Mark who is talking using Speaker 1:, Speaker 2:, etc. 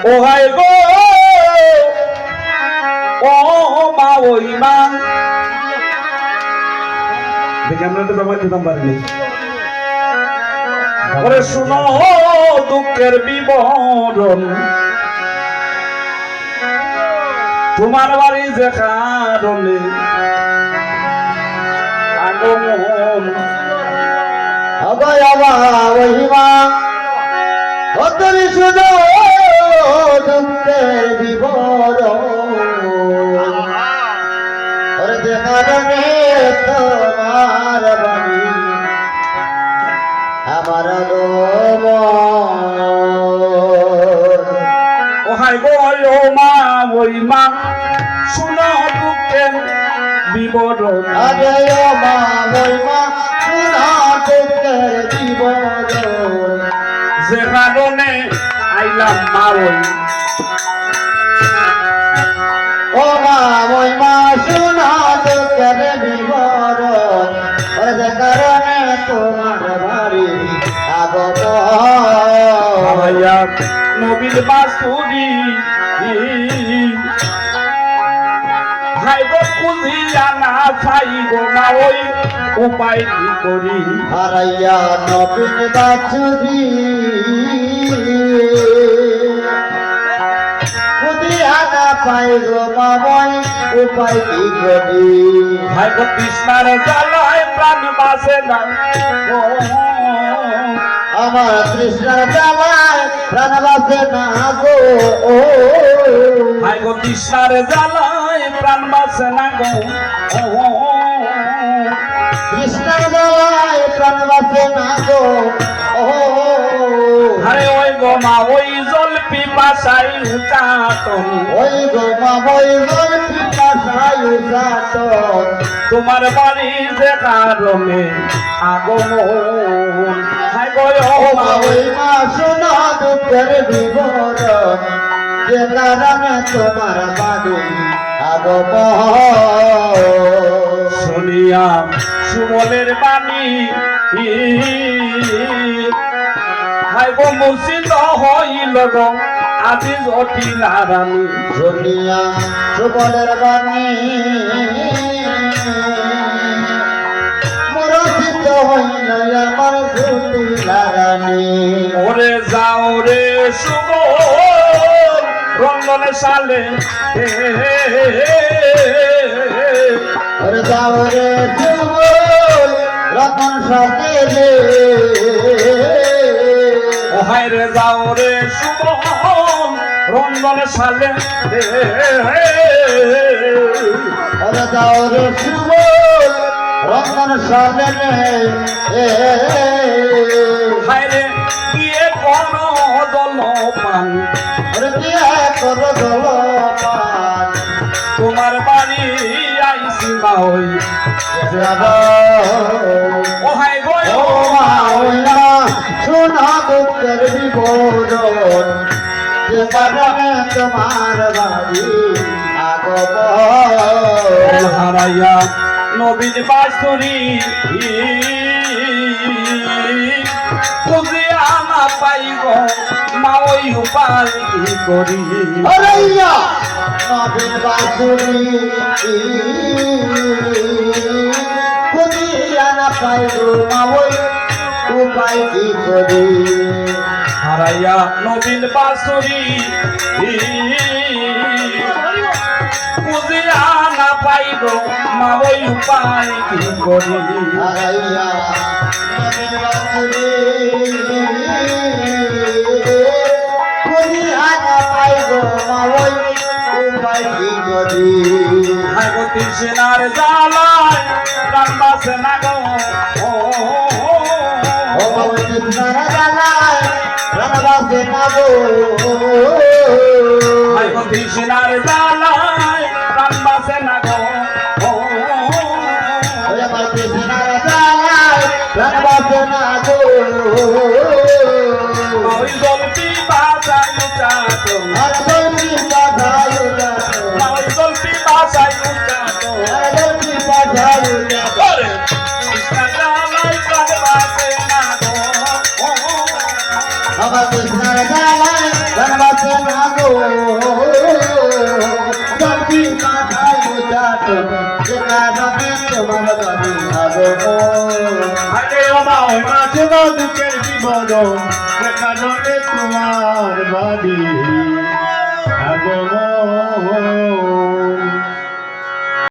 Speaker 1: ও high গো ও মা ওই মা দেখি আমরা তো ব্যবহার দিতাম পারিনি ওরে শুনো দুঃখের বিবরণ তোমার বাড়ি যে কারণে আগমন
Speaker 2: অগয় মহিমা অতরি শুনো দুঃখের বিবরণ ওরে যে কারণে তোমার বাড়ি আমার
Speaker 1: ও হাই গো ও মা ওই মা শুনো দুঃখের বিবরণ
Speaker 2: আরে ও মা মহিমা শুনো দুঃখের বিবরণ
Speaker 1: যে কারণে আইলাম মা ওই
Speaker 2: ও মা মহিমা শুনো দুঃখের বিবরণ ওরে যে কারণে তোমার বাড়ি আগমন
Speaker 1: নবীর বাসুরি হাই গো কুলিয়া না পাই গো মা ওই উপায় কি করি
Speaker 2: হারাইয়া নবীন বাছুরি খুদিয়া না পাই গো মামই উপায় কি করি
Speaker 1: হাই গো কৃষ্ণার জ্বালায় প্রাণ বাসে না ও
Speaker 2: আমার কৃষ্ণের জ্বালায় প্রাণ বাসে না গো
Speaker 1: হাই গো কৃষ্ণার জ্বালায় প্রাণ বাসে না গো
Speaker 2: কৃষ্ণের জ্বালায় প্রাণ বাসে না গো
Speaker 1: আরে ওই গো মা ওই জল পিপাসাই উচাতন
Speaker 2: ওই গো মা ওই জল পিপাসাই উচাতন
Speaker 1: তোমার বাড়ি যে কারণে আগমন হাই গো ও মা
Speaker 2: ওই মা শোনা দুঃখের বিবরণ যে কারণে তোমার বাড়ি আগমন
Speaker 1: শুনিয়া সুমনের বাণী হাই গো মুর্শিদ হইল গো আজি জটিলা রানী
Speaker 2: শুনিয়া সুবলের বাণী মুরশিদ হইল আমার জটিলা রানী
Speaker 1: ওরে যাও রে শুভ রঙ্গন সালে
Speaker 2: ওরে যাও রে সুবল রতন সাথে রে
Speaker 1: ও হাই রে যাও রে শুভ রঙ্গন সালে
Speaker 2: ওরে যাও রে সুবল রতন সাথে রে
Speaker 1: হাই রে গিয়ে কোন দল পান
Speaker 2: ওরে দিয়া করো জলপান
Speaker 1: তোমার বাড়ি আইসি মা ওই ও হাই গো
Speaker 2: ও মা ওইলা শোনা দুঃখের বিবরণ যে কারণে তোমার বাড়ি আগমন
Speaker 1: হারাইয়া নবীন বাসুরি খুঁজে আনা পাই গো মা ওই উপায় কি করি
Speaker 2: আরাইয়া নবীন বাসুরি খুদিয়া না পাই গো মা ওই উপায় কি করি
Speaker 1: হারাইয়া নবীন বাসুরি খুঁজে আনা পাই গো মা ওই উপায় কি করি
Speaker 2: হারাইয়া নবীন বাসুরি খুদিয়া না পাই গো মা ওই উপায় কি করি
Speaker 1: হাই গো তৃষ্ণার জ্বালায় প্রাণ বাসে না গো
Speaker 2: ও বাবা কৃষ্ণের জ্বালায় প্রাণ বাসে না গো
Speaker 1: হাই গো তৃষ্ণার জ্বালায় প্রাণ বাসে না গো
Speaker 2: ও বাবা কৃষ্ণের জ্বালায় প্রাণ বাসে না গো
Speaker 1: ওই জলপি বাসায় উচাতো
Speaker 2: আর জলদি পাঠায়ো না
Speaker 1: ওই জলপি বাসায় উচাতো
Speaker 2: আর জলদি পাঠায়ো না
Speaker 1: কৃষ্ণার জ্বালায় প্রাণ বাসে না গো
Speaker 2: বাবা কৃষ্ণের জ্বালায় প্রাণ বাসে না গো যে কারণে তোমার বাড়ি আগমন
Speaker 3: আরে ও মা মাঝে না দুঃখের বিবরণ যে কারণে তোমার বাড়ি